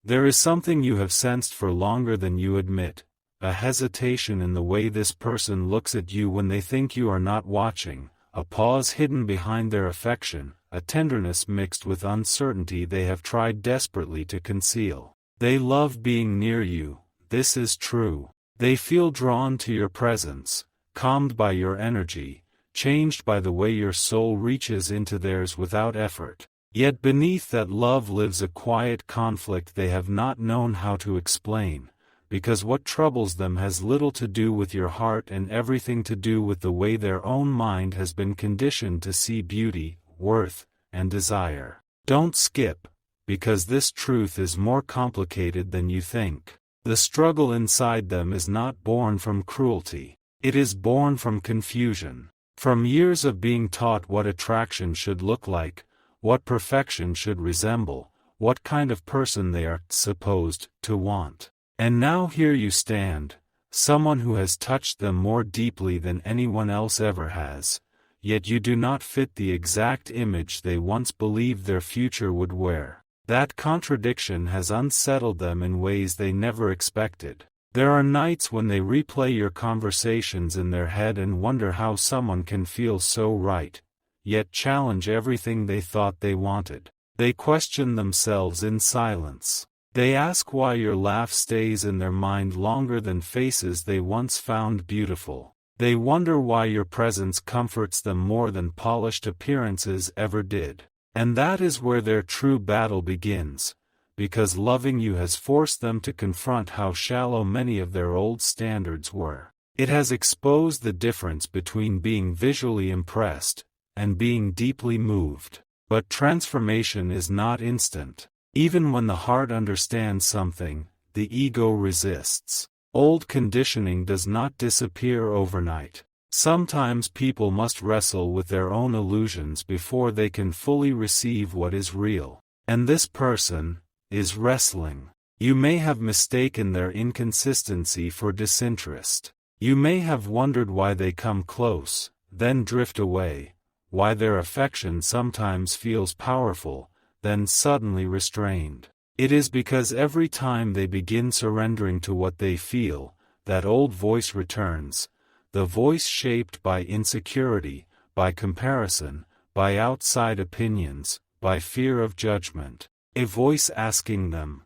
There is something you have sensed for longer than you admit, a hesitation in the way this person looks at you when they think you are not watching, a pause hidden behind their affection, a tenderness mixed with uncertainty they have tried desperately to conceal. They love being near you, this is true. They feel drawn to your presence, calmed by your energy, changed by the way your soul reaches into theirs without effort. Yet beneath that love lives a quiet conflict they have not known how to explain, because what troubles them has little to do with your heart and everything to do with the way their own mind has been conditioned to see beauty, worth, and desire. Don't skip, because this truth is more complicated than you think. The struggle inside them is not born from cruelty. It is born from confusion. From years of being taught what attraction should look like, what perfection should resemble, what kind of person they are supposed to want. And now here you stand, someone who has touched them more deeply than anyone else ever has, yet you do not fit the exact image they once believed their future would wear. That contradiction has unsettled them in ways they never expected. There are nights when they replay your conversations in their head and wonder how someone can feel so right, yet challenge everything they thought they wanted. They question themselves in silence. They ask why your laugh stays in their mind longer than faces they once found beautiful. They wonder why your presence comforts them more than polished appearances ever did. And that is where their true battle begins, because loving you has forced them to confront how shallow many of their old standards were. It has exposed the difference between being visually impressed and being deeply moved. But transformation is not instant. Even when the heart understands something, the ego resists. Old conditioning does not disappear overnight. Sometimes people must wrestle with their own illusions before they can fully receive what is real. And this person is wrestling. You may have mistaken their inconsistency for disinterest. You may have wondered why they come close, then drift away, why their affection sometimes feels powerful, then suddenly restrained. It is because every time they begin surrendering to what they feel, that old voice returns, the voice shaped by insecurity, by comparison, by outside opinions, by fear of judgment. A voice asking them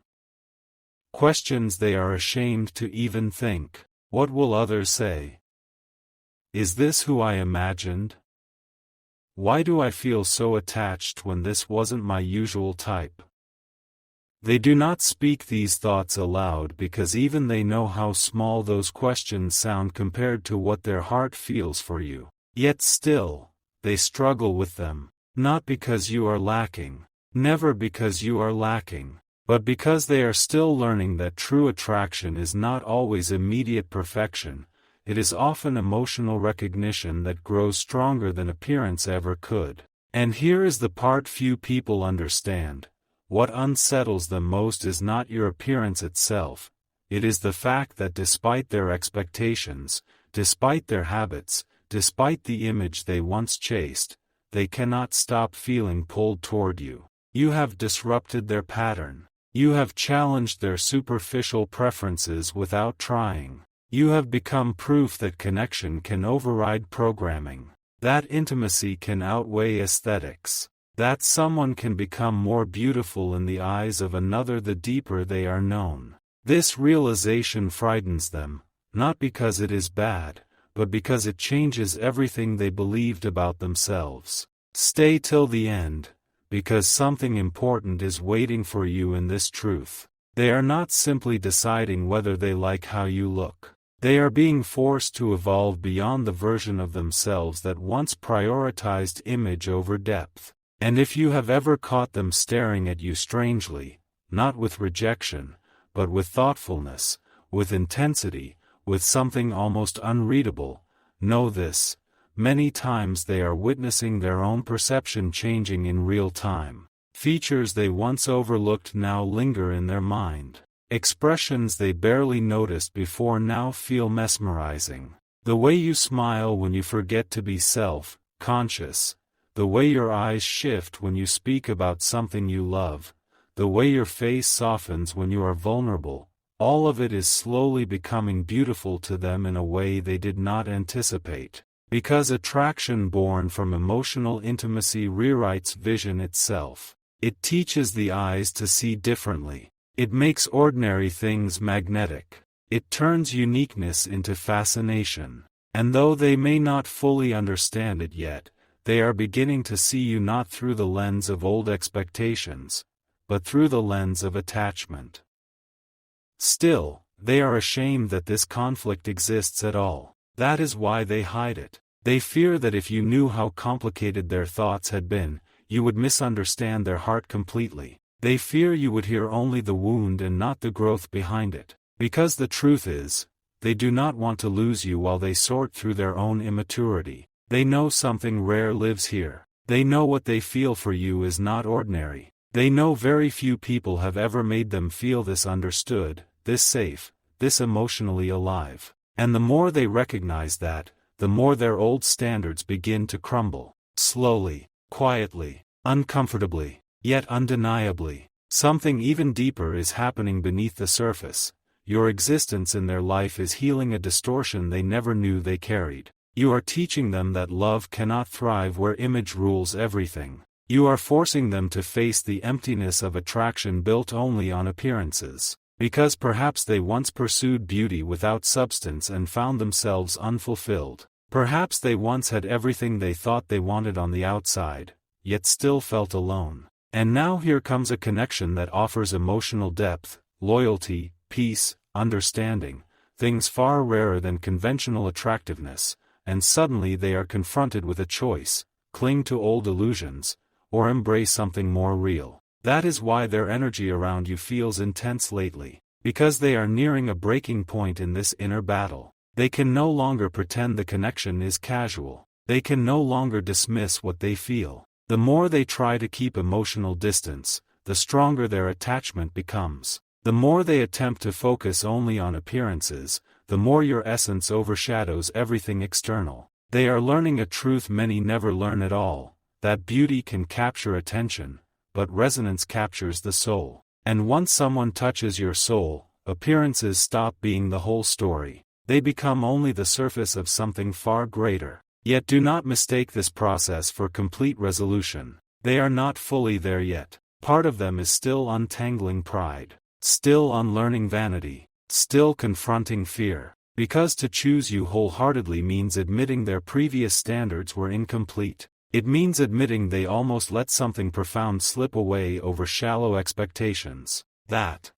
questions they are ashamed to even think. What will others say? Is this who I imagined? Why do I feel so attached when this wasn't my usual type? They do not speak these thoughts aloud because even they know how small those questions sound compared to what their heart feels for you. Yet still, they struggle with them, not because you are lacking, never because you are lacking, but because they are still learning that true attraction is not always immediate perfection. It is often emotional recognition that grows stronger than appearance ever could. And here is the part few people understand. What unsettles them most is not your appearance itself, it is the fact that despite their expectations, despite their habits, despite the image they once chased, they cannot stop feeling pulled toward you. You have disrupted their pattern. You have challenged their superficial preferences without trying. You have become proof that connection can override programming, that intimacy can outweigh aesthetics, that someone can become more beautiful in the eyes of another the deeper they are known. This realization frightens them, not because it is bad, but because it changes everything they believed about themselves. Stay till the end, because something important is waiting for you in this truth. They are not simply deciding whether they like how you look. They are being forced to evolve beyond the version of themselves that once prioritized image over depth. And if you have ever caught them staring at you strangely, not with rejection, but with thoughtfulness, with intensity, with something almost unreadable, know this: many times they are witnessing their own perception changing in real time. Features they once overlooked now linger in their mind. Expressions they barely noticed before now feel mesmerizing. The way you smile when you forget to be self-conscious, the way your eyes shift when you speak about something you love, the way your face softens when you are vulnerable, all of it is slowly becoming beautiful to them in a way they did not anticipate. Because attraction born from emotional intimacy rewrites vision itself. It teaches the eyes to see differently. It makes ordinary things magnetic. It turns uniqueness into fascination. And though they may not fully understand it yet, they are beginning to see you not through the lens of old expectations, but through the lens of attachment. Still, they are ashamed that this conflict exists at all. That is why they hide it. They fear that if you knew how complicated their thoughts had been, you would misunderstand their heart completely. They fear you would hear only the wound and not the growth behind it. Because the truth is, they do not want to lose you while they sort through their own immaturity. They know something rare lives here. They know what they feel for you is not ordinary. They know very few people have ever made them feel this understood, this safe, this emotionally alive. And the more they recognize that, the more their old standards begin to crumble. Slowly, quietly, uncomfortably, yet undeniably. Something even deeper is happening beneath the surface. Your existence in their life is healing a distortion they never knew they carried. You are teaching them that love cannot thrive where image rules everything. You are forcing them to face the emptiness of attraction built only on appearances. Because perhaps they once pursued beauty without substance and found themselves unfulfilled. Perhaps they once had everything they thought they wanted on the outside, yet still felt alone. And now here comes a connection that offers emotional depth, loyalty, peace, understanding, things far rarer than conventional attractiveness, and suddenly they are confronted with a choice: cling to old illusions, or embrace something more real. That is why their energy around you feels intense lately, because they are nearing a breaking point in this inner battle. They can no longer pretend the connection is casual. They can no longer dismiss what they feel. The more they try to keep emotional distance, the stronger their attachment becomes. The more they attempt to focus only on appearances, the more your essence overshadows everything external. They are learning a truth many never learn at all, that beauty can capture attention, but resonance captures the soul. And once someone touches your soul, appearances stop being the whole story. They become only the surface of something far greater. Yet do not mistake this process for complete resolution. They are not fully there yet. Part of them is still untangling pride, still unlearning vanity, still confronting fear. Because to choose you wholeheartedly means admitting their previous standards were incomplete. It means admitting they almost let something profound slip away over shallow expectations. That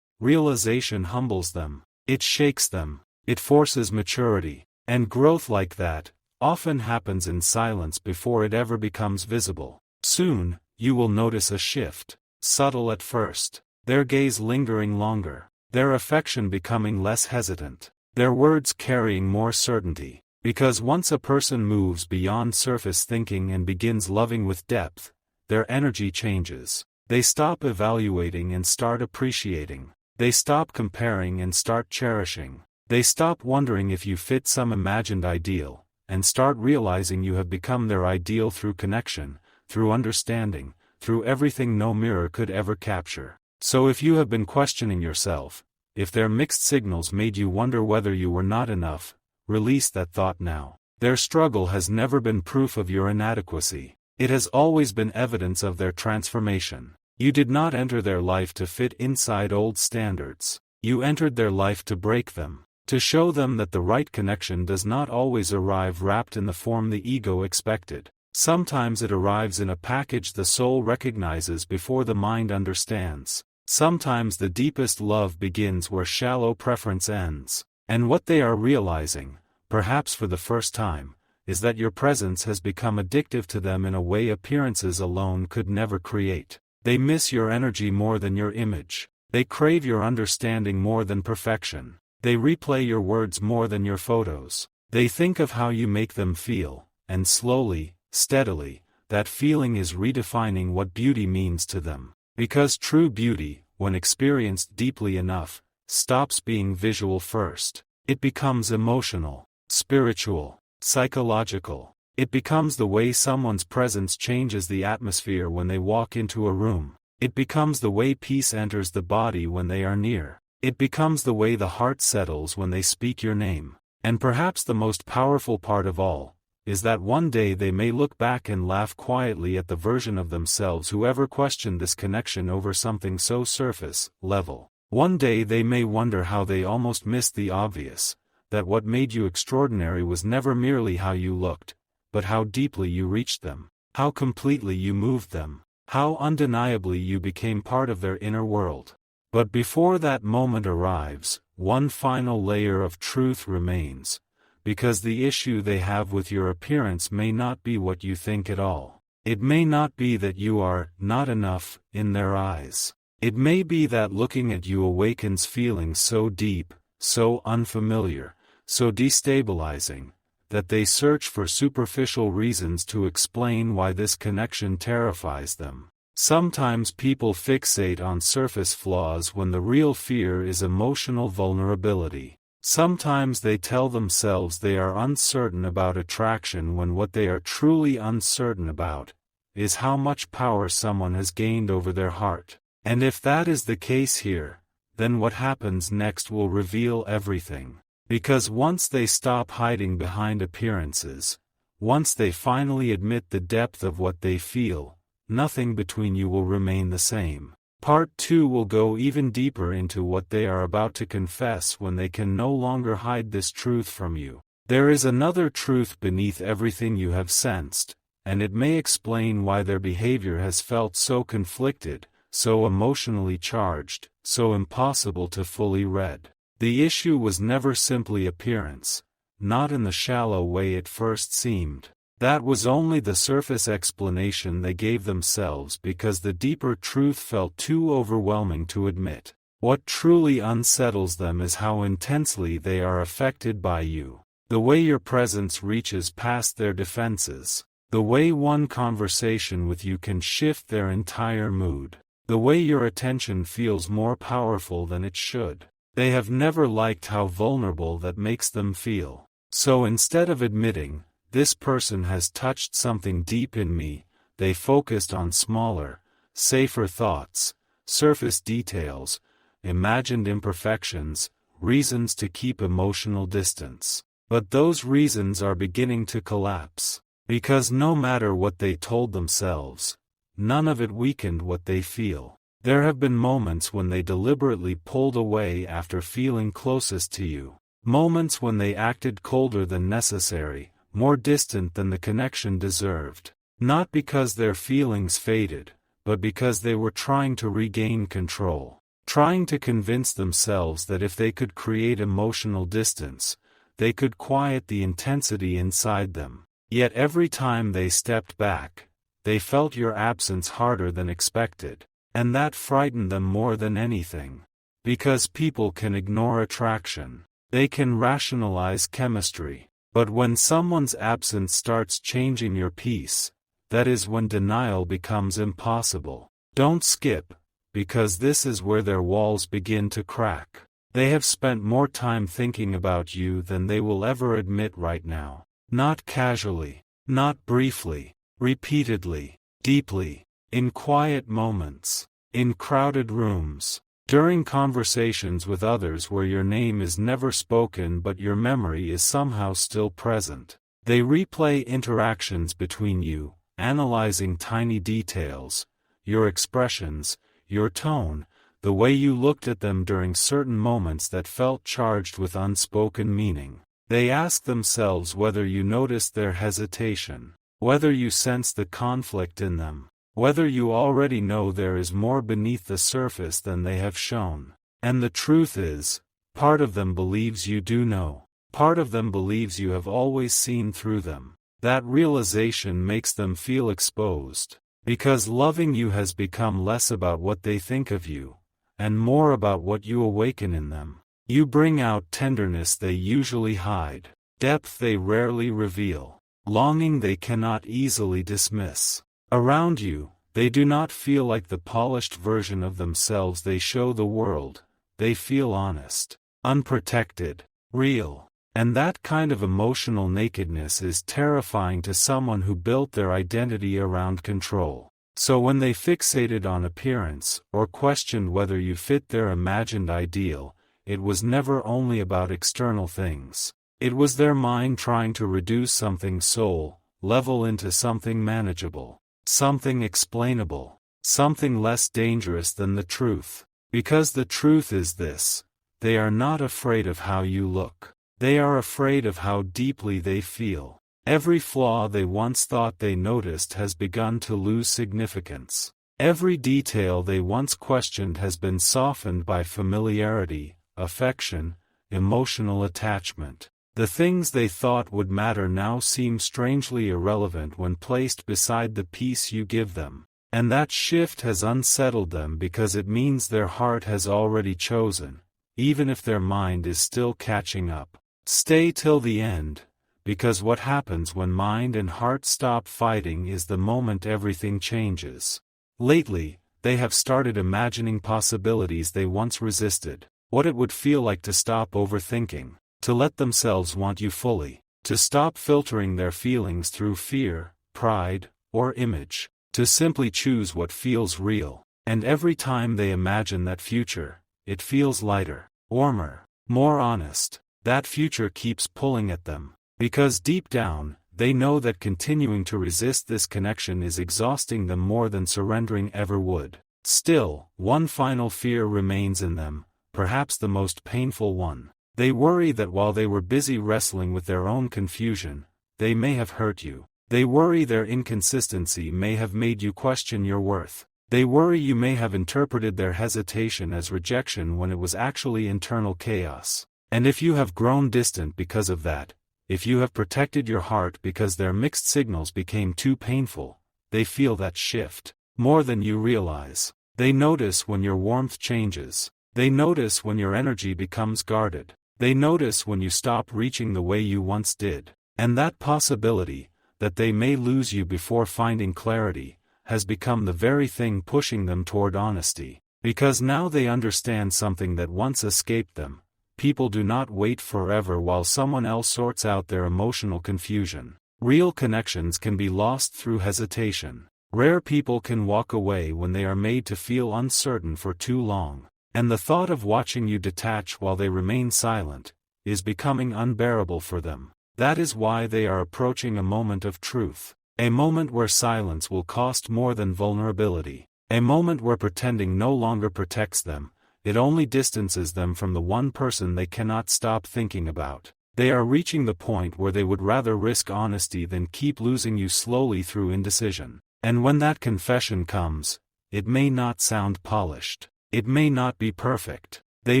realization humbles them. It shakes them. It forces maturity. And growth like that often happens in silence before it ever becomes visible. Soon, you will notice a shift, subtle at first, their gaze lingering longer, their affection becoming less hesitant, their words carrying more certainty. Because once a person moves beyond surface thinking and begins loving with depth, their energy changes. They stop evaluating and start appreciating. They stop comparing and start cherishing. They stop wondering if you fit some imagined ideal, and start realizing you have become their ideal through connection, through understanding, through everything no mirror could ever capture. So if you have been questioning yourself, if their mixed signals made you wonder whether you were not enough, release that thought now. Their struggle has never been proof of your inadequacy. It has always been evidence of their transformation. You did not enter their life to fit inside old standards. You entered their life to break them. To show them that the right connection does not always arrive wrapped in the form the ego expected. Sometimes it arrives in a package the soul recognizes before the mind understands. Sometimes the deepest love begins where shallow preference ends. And what they are realizing, perhaps for the first time, is that your presence has become addictive to them in a way appearances alone could never create. They miss your energy more than your image. They crave your understanding more than perfection. They replay your words more than your photos. They think of how you make them feel, and slowly, steadily, that feeling is redefining what beauty means to them. Because true beauty, when experienced deeply enough, stops being visual first. It becomes emotional, spiritual, psychological. It becomes the way someone's presence changes the atmosphere when they walk into a room. It becomes the way peace enters the body when they are near. It becomes the way the heart settles when they speak your name. And perhaps the most powerful part of all is that one day they may look back and laugh quietly at the version of themselves who ever questioned this connection over something so surface level. One day they may wonder how they almost missed the obvious, that what made you extraordinary was never merely how you looked, but how deeply you reached them, how completely you moved them, how undeniably you became part of their inner world. But before that moment arrives, one final layer of truth remains, because the issue they have with your appearance may not be what you think at all. It may not be that you are not enough in their eyes. It may be that looking at you awakens feelings so deep, so unfamiliar, so destabilizing, that they search for superficial reasons to explain why this connection terrifies them. Sometimes people fixate on surface flaws when the real fear is emotional vulnerability. Sometimes they tell themselves they are uncertain about attraction when what they are truly uncertain about is how much power someone has gained over their heart. And if that is the case here, then what happens next will reveal everything. Because once they stop hiding behind appearances, once they finally admit the depth of what they feel, nothing between you will remain the same. Part 2 will go even deeper into what they are about to confess when they can no longer hide this truth from you. There is another truth beneath everything you have sensed, and it may explain why their behavior has felt so conflicted, so emotionally charged, so impossible to fully read. The issue was never simply appearance, not in the shallow way it first seemed. That was only the surface explanation they gave themselves because the deeper truth felt too overwhelming to admit. What truly unsettles them is how intensely they are affected by you. The way your presence reaches past their defenses. The way one conversation with you can shift their entire mood. The way your attention feels more powerful than it should. They have never liked how vulnerable that makes them feel. So instead of admitting, "This person has touched something deep in me," they focused on smaller, safer thoughts, surface details, imagined imperfections, reasons to keep emotional distance. But those reasons are beginning to collapse. Because no matter what they told themselves, none of it weakened what they feel. There have been moments when they deliberately pulled away after feeling closest to you. Moments when they acted colder than necessary, more distant than the connection deserved. Not because their feelings faded, but because they were trying to regain control. Trying to convince themselves that if they could create emotional distance, they could quiet the intensity inside them. Yet every time they stepped back, they felt your absence harder than expected. And that frightened them more than anything. Because people can ignore attraction. They can rationalize chemistry. But when someone's absence starts changing your peace, that is when denial becomes impossible. Don't skip, because this is where their walls begin to crack. They have spent more time thinking about you than they will ever admit right now. Not casually, not briefly, repeatedly, deeply, in quiet moments, in crowded rooms, during conversations with others where your name is never spoken but your memory is somehow still present. They replay interactions between you, analyzing tiny details, your expressions, your tone, the way you looked at them during certain moments that felt charged with unspoken meaning. They ask themselves whether you noticed their hesitation, whether you sense the conflict in them, whether you already know there is more beneath the surface than they have shown. And the truth is, part of them believes you do know. Part of them believes you have always seen through them. That realization makes them feel exposed. Because loving you has become less about what they think of you, and more about what you awaken in them. You bring out tenderness they usually hide, depth they rarely reveal, longing they cannot easily dismiss. Around you, they do not feel like the polished version of themselves they show the world. They feel honest, unprotected, real. And that kind of emotional nakedness is terrifying to someone who built their identity around control. So when they fixated on appearance, or questioned whether you fit their imagined ideal, it was never only about external things. It was their mind trying to reduce something soul level into something manageable, something explainable, something less dangerous than the truth. Because the truth is this: they are not afraid of how you look. They are afraid of how deeply they feel. Every flaw they once thought they noticed has begun to lose significance. Every detail they once questioned has been softened by familiarity, affection, emotional attachment. The things they thought would matter now seem strangely irrelevant when placed beside the peace you give them. And that shift has unsettled them because it means their heart has already chosen, even if their mind is still catching up. Stay till the end, because what happens when mind and heart stop fighting is the moment everything changes. Lately, they have started imagining possibilities they once resisted. What it would feel like to stop overthinking, to let themselves want you fully, to stop filtering their feelings through fear, pride, or image, to simply choose what feels real. And every time they imagine that future, it feels lighter, warmer, more honest. That future keeps pulling at them, because deep down, they know that continuing to resist this connection is exhausting them more than surrendering ever would. Still, one final fear remains in them, perhaps the most painful one. They worry that while they were busy wrestling with their own confusion, they may have hurt you. They worry their inconsistency may have made you question your worth. They worry you may have interpreted their hesitation as rejection when it was actually internal chaos. And if you have grown distant because of that, if you have protected your heart because their mixed signals became too painful, they feel that shift more than you realize. They notice when your warmth changes. They notice when your energy becomes guarded. They notice when you stop reaching the way you once did. And that possibility, that they may lose you before finding clarity, has become the very thing pushing them toward honesty. Because now they understand something that once escaped them: people do not wait forever while someone else sorts out their emotional confusion. Real connections can be lost through hesitation. Rare people can walk away when they are made to feel uncertain for too long. And the thought of watching you detach while they remain silent is becoming unbearable for them. That is why they are approaching a moment of truth. A moment where silence will cost more than vulnerability. A moment where pretending no longer protects them, it only distances them from the one person they cannot stop thinking about. They are reaching the point where they would rather risk honesty than keep losing you slowly through indecision. And when that confession comes, it may not sound polished. It may not be perfect. They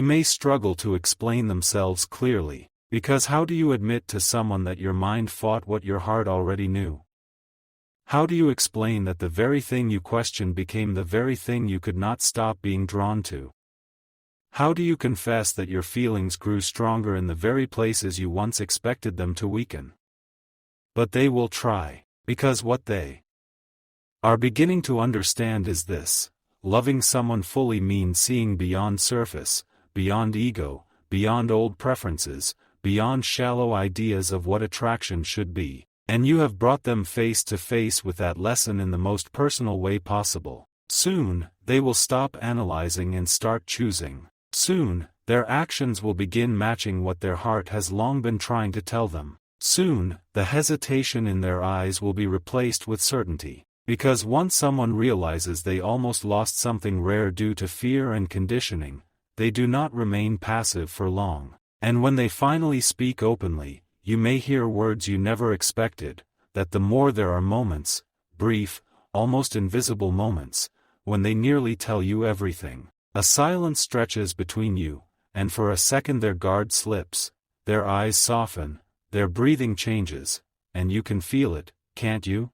may struggle to explain themselves clearly, because how do you admit to someone that your mind fought what your heart already knew? How do you explain that the very thing you questioned became the very thing you could not stop being drawn to? How do you confess that your feelings grew stronger in the very places you once expected them to weaken? But they will try, because what they are beginning to understand is this: loving someone fully means seeing beyond surface, beyond ego, beyond old preferences, beyond shallow ideas of what attraction should be. And you have brought them face to face with that lesson in the most personal way possible. Soon, they will stop analyzing and start choosing. Soon, their actions will begin matching what their heart has long been trying to tell them. Soon, the hesitation in their eyes will be replaced with certainty. Because once someone realizes they almost lost something rare due to fear and conditioning, they do not remain passive for long. And when they finally speak openly, you may hear words you never expected, that the more there are moments, brief, almost invisible moments, when they nearly tell you everything. A silence stretches between you, and for a second their guard slips, their eyes soften, their breathing changes, and you can feel it, can't you?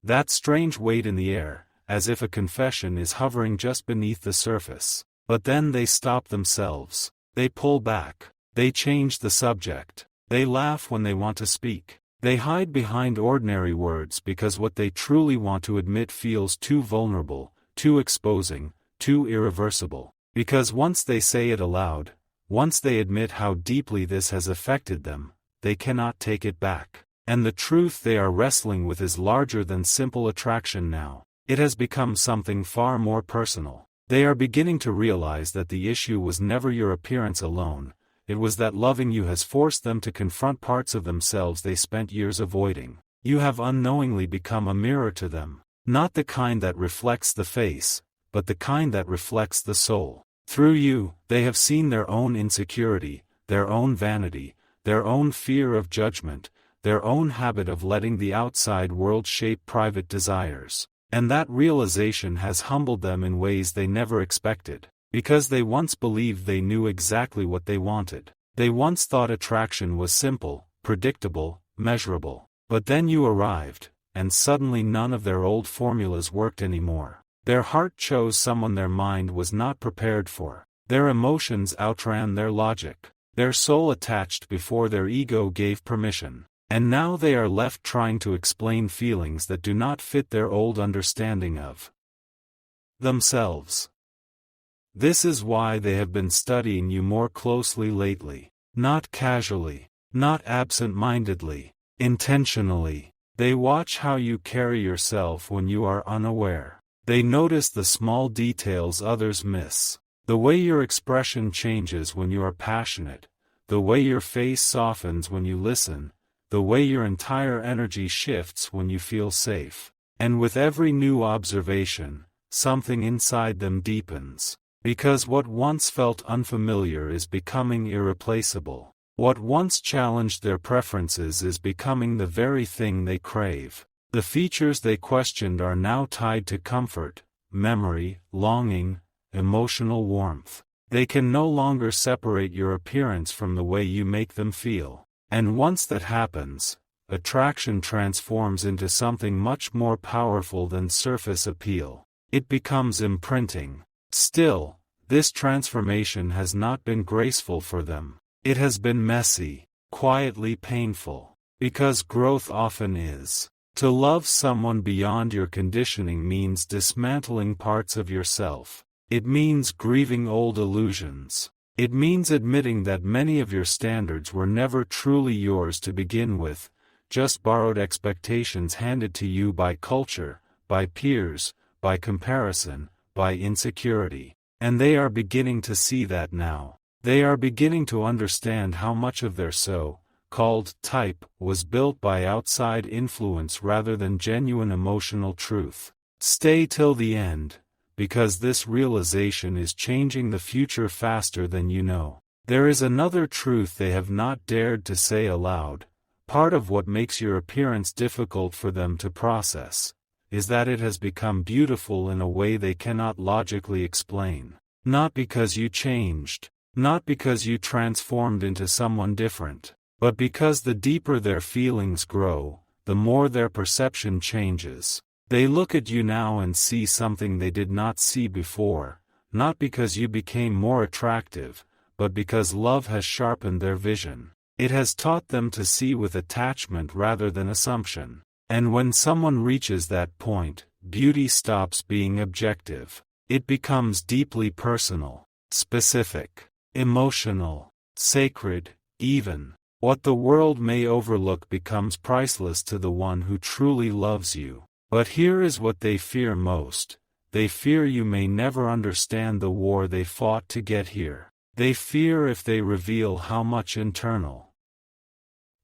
That strange weight in the air, as if a confession is hovering just beneath the surface. But then they stop themselves. They pull back. They change the subject. They laugh when they want to speak. They hide behind ordinary words because what they truly want to admit feels too vulnerable, too exposing, too irreversible. Because once they say it aloud, once they admit how deeply this has affected them, they cannot take it back. And the truth they are wrestling with is larger than simple attraction now. It has become something far more personal. They are beginning to realize that the issue was never your appearance alone, it was that loving you has forced them to confront parts of themselves they spent years avoiding. You have unknowingly become a mirror to them, not the kind that reflects the face, but the kind that reflects the soul. Through you, they have seen their own insecurity, their own vanity, their own fear of judgment, their own habit of letting the outside world shape private desires. And that realization has humbled them in ways they never expected. Because they once believed they knew exactly what they wanted. They once thought attraction was simple, predictable, measurable. But then you arrived, and suddenly none of their old formulas worked anymore. Their heart chose someone their mind was not prepared for. Their emotions outran their logic. Their soul attached before their ego gave permission. And now they are left trying to explain feelings that do not fit their old understanding of themselves. This is why they have been studying you more closely lately. Not casually, not absent-mindedly, intentionally. They watch how you carry yourself when you are unaware. They notice the small details others miss. The way your expression changes when you are passionate, the way your face softens when you listen, the way your entire energy shifts when you feel safe. And with every new observation, something inside them deepens. Because what once felt unfamiliar is becoming irreplaceable. What once challenged their preferences is becoming the very thing they crave. The features they questioned are now tied to comfort, memory, longing, emotional warmth. They can no longer separate your appearance from the way you make them feel. And once that happens, attraction transforms into something much more powerful than surface appeal. It becomes imprinting. Still, this transformation has not been graceful for them. It has been messy, quietly painful. Because growth often is. To love someone beyond your conditioning means dismantling parts of yourself. It means grieving old illusions. It means admitting that many of your standards were never truly yours to begin with, just borrowed expectations handed to you by culture, by peers, by comparison, by insecurity. And they are beginning to see that now. They are beginning to understand how much of their so-called type was built by outside influence rather than genuine emotional truth. Stay till the end, because this realization is changing the future faster than you know. There is another truth they have not dared to say aloud. Part of what makes your appearance difficult for them to process is that it has become beautiful in a way they cannot logically explain. Not because you changed, not because you transformed into someone different, but because the deeper their feelings grow, the more their perception changes. They look at you now and see something they did not see before, not because you became more attractive, but because love has sharpened their vision. It has taught them to see with attachment rather than assumption. And when someone reaches that point, beauty stops being objective. It becomes deeply personal, specific, emotional, sacred, even. What the world may overlook becomes priceless to the one who truly loves you. But here is what they fear most. They fear you may never understand the war they fought to get here. They fear if they reveal how much internal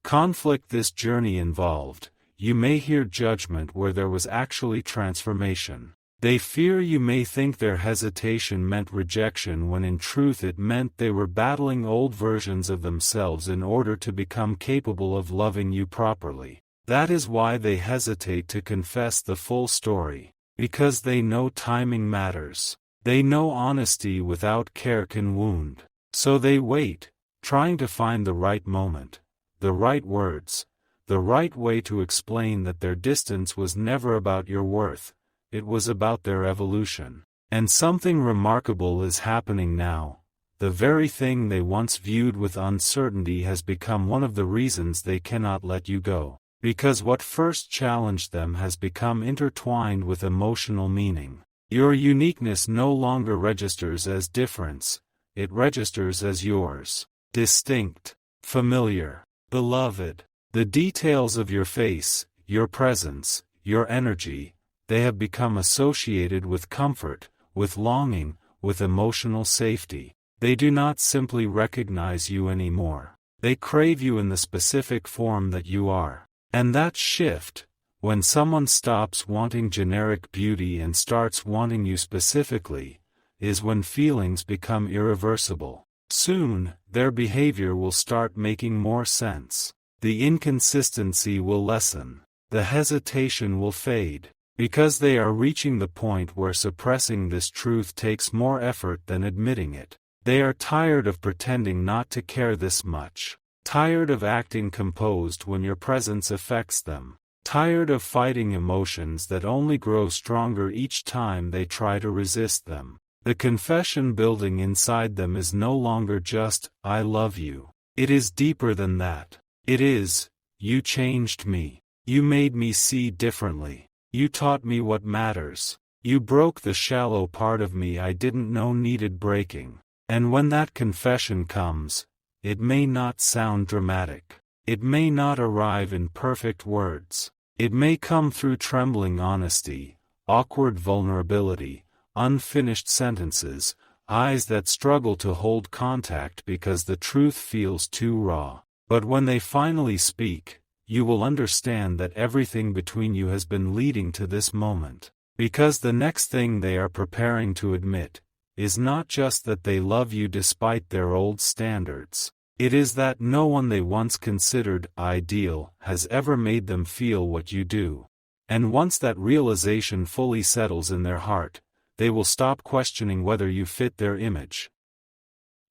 conflict this journey involved, you may hear judgment where there was actually transformation. They fear you may think their hesitation meant rejection when in truth it meant they were battling old versions of themselves in order to become capable of loving you properly. That is why they hesitate to confess the full story, because they know timing matters. They know honesty without care can wound. So they wait, trying to find the right moment, the right words, the right way to explain that their distance was never about your worth, it was about their evolution. And something remarkable is happening now. The very thing they once viewed with uncertainty has become one of the reasons they cannot let you go. Because what first challenged them has become intertwined with emotional meaning. Your uniqueness no longer registers as difference, it registers as yours. Distinct, familiar, beloved. The details of your face, your presence, your energy, they have become associated with comfort, with longing, with emotional safety. They do not simply recognize you anymore. They crave you in the specific form that you are. And that shift, when someone stops wanting generic beauty and starts wanting you specifically, is when feelings become irreversible. Soon, their behavior will start making more sense. The inconsistency will lessen. The hesitation will fade. Because they are reaching the point where suppressing this truth takes more effort than admitting it. They are tired of pretending not to care this much. Tired of acting composed when your presence affects them. Tired of fighting emotions that only grow stronger each time they try to resist them. The confession building inside them is no longer just, "I love you." It is deeper than that. It is, "You changed me. You made me see differently. You taught me what matters. You broke the shallow part of me I didn't know needed breaking." And when that confession comes, it may not sound dramatic. It may not arrive in perfect words. It may come through trembling honesty, awkward vulnerability, unfinished sentences, eyes that struggle to hold contact because the truth feels too raw. But when they finally speak, you will understand that everything between you has been leading to this moment. Because the next thing they are preparing to admit is not just that they love you despite their old standards. It is that no one they once considered ideal has ever made them feel what you do. And once that realization fully settles in their heart, they will stop questioning whether you fit their image.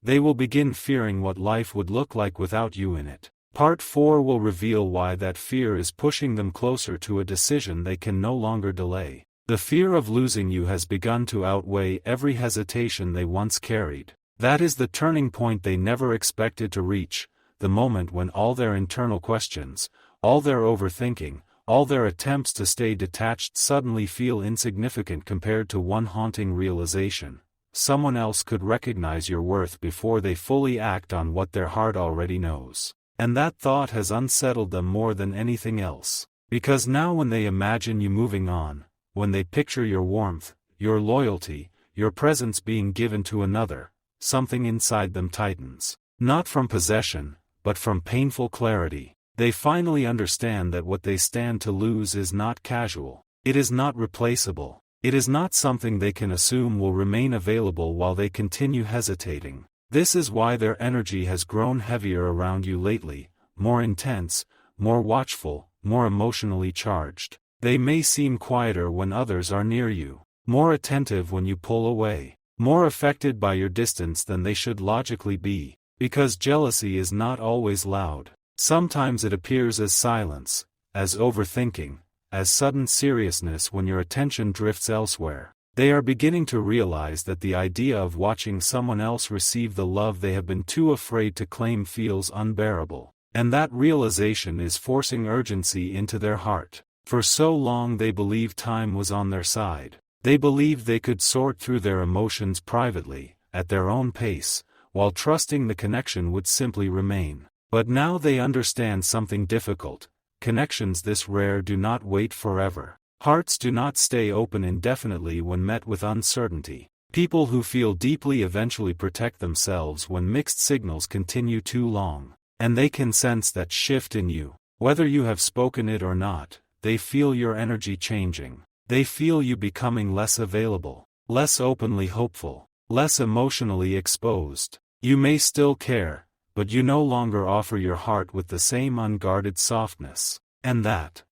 They will begin fearing what life would look like without you in it. Part 4 will reveal why that fear is pushing them closer to a decision they can no longer delay. The fear of losing you has begun to outweigh every hesitation they once carried. That is the turning point they never expected to reach, the moment when all their internal questions, all their overthinking, all their attempts to stay detached suddenly feel insignificant compared to one haunting realization: someone else could recognize your worth before they fully act on what their heart already knows. And that thought has unsettled them more than anything else. Because now when they imagine you moving on, when they picture your warmth, your loyalty, your presence being given to another, something inside them tightens. Not from possession, but from painful clarity. They finally understand that what they stand to lose is not casual. It is not replaceable. It is not something they can assume will remain available while they continue hesitating. This is why their energy has grown heavier around you lately, more intense, more watchful, more emotionally charged. They may seem quieter when others are near you, more attentive when you pull away, more affected by your distance than they should logically be, because jealousy is not always loud. Sometimes it appears as silence, as overthinking, as sudden seriousness when your attention drifts elsewhere. They are beginning to realize that the idea of watching someone else receive the love they have been too afraid to claim feels unbearable. And that realization is forcing urgency into their heart. For so long they believed time was on their side. They believed they could sort through their emotions privately, at their own pace, while trusting the connection would simply remain. But now they understand something difficult: connections this rare do not wait forever. Hearts do not stay open indefinitely when met with uncertainty. People who feel deeply eventually protect themselves when mixed signals continue too long. And they can sense that shift in you. Whether you have spoken it or not, they feel your energy changing. They feel you becoming less available, less openly hopeful, less emotionally exposed. You may still care, but you no longer offer your heart with the same unguarded softness. And that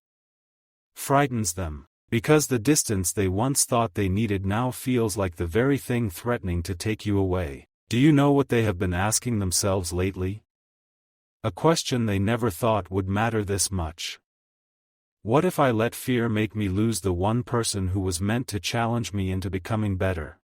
frightens them, because the distance they once thought they needed now feels like the very thing threatening to take you away. Do you know what they have been asking themselves lately? A question they never thought would matter this much. What if I let fear make me lose the one person who was meant to challenge me into becoming better?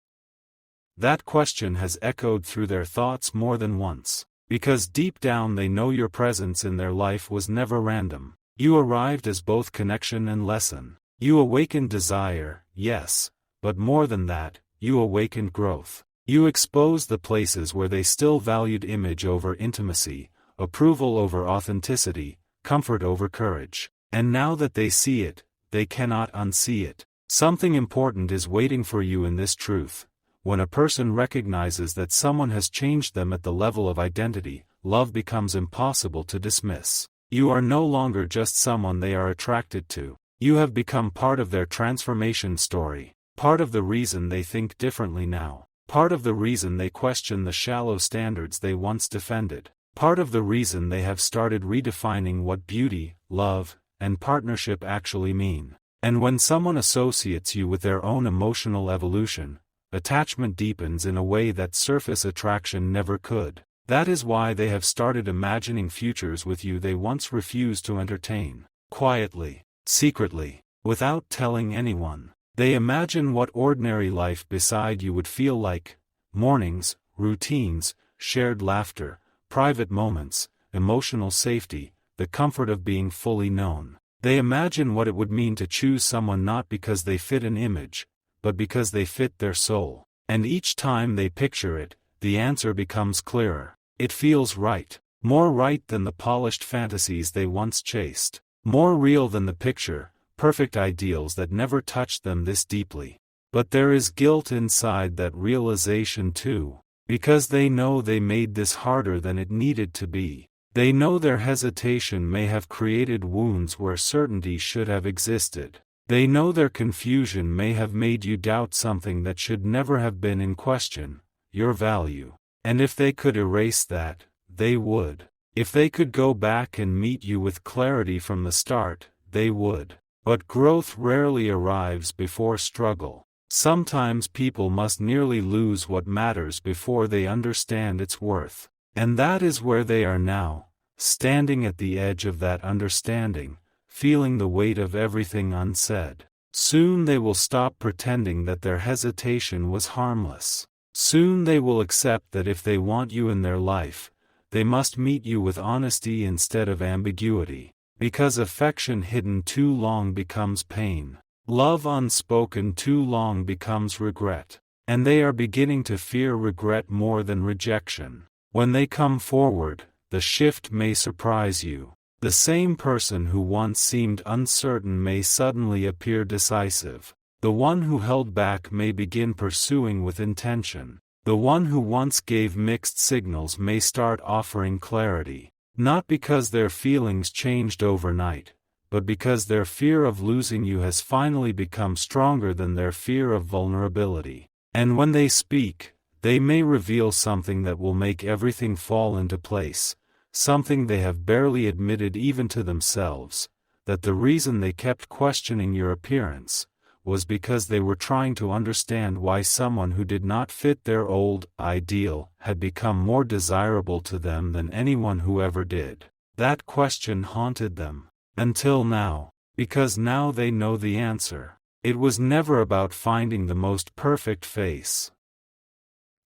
That question has echoed through their thoughts more than once, because deep down they know your presence in their life was never random. You arrived as both connection and lesson. You awakened desire, yes, but more than that, you awakened growth. You exposed the places where they still valued image over intimacy, approval over authenticity, comfort over courage. And now that they see it, they cannot unsee it. Something important is waiting for you in this truth. When a person recognizes that someone has changed them at the level of identity, love becomes impossible to dismiss. You are no longer just someone they are attracted to. You have become part of their transformation story, part of the reason they think differently now, part of the reason they question the shallow standards they once defended, part of the reason they have started redefining what beauty, love, and partnership actually mean. And when someone associates you with their own emotional evolution, attachment deepens in a way that surface attraction never could. That is why they have started imagining futures with you they once refused to entertain. Quietly, secretly, without telling anyone, they imagine what ordinary life beside you would feel like: mornings, routines, shared laughter, private moments, emotional safety, the comfort of being fully known. They imagine what it would mean to choose someone not because they fit an image, but because they fit their soul. And each time they picture it, the answer becomes clearer. It feels right. More right than the polished fantasies they once chased. More real than the perfect ideals that never touched them this deeply. But there is guilt inside that realization too, because they know they made this harder than it needed to be. They know their hesitation may have created wounds where certainty should have existed. They know their confusion may have made you doubt something that should never have been in question: your value. And if they could erase that, they would. If they could go back and meet you with clarity from the start, they would. But growth rarely arrives before struggle. Sometimes people must nearly lose what matters before they understand its worth. And that is where they are now, standing at the edge of that understanding, feeling the weight of everything unsaid. Soon they will stop pretending that their hesitation was harmless. Soon they will accept that if they want you in their life, they must meet you with honesty instead of ambiguity. Because affection hidden too long becomes pain. Love unspoken too long becomes regret. And they are beginning to fear regret more than rejection. When they come forward, the shift may surprise you. The same person who once seemed uncertain may suddenly appear decisive. The one who held back may begin pursuing with intention. The one who once gave mixed signals may start offering clarity. Not because their feelings changed overnight, but because their fear of losing you has finally become stronger than their fear of vulnerability. And when they speak, they may reveal something that will make everything fall into place, something they have barely admitted even to themselves, that the reason they kept questioning your appearance was because they were trying to understand why someone who did not fit their old ideal had become more desirable to them than anyone who ever did. That question haunted them, until now, because now they know the answer. It was never about finding the most perfect face.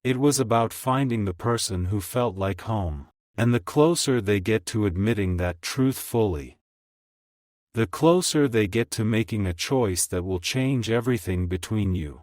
It was about finding the person who felt like home. And the closer they get to admitting that truth fully, the closer they get to making a choice that will change everything between you.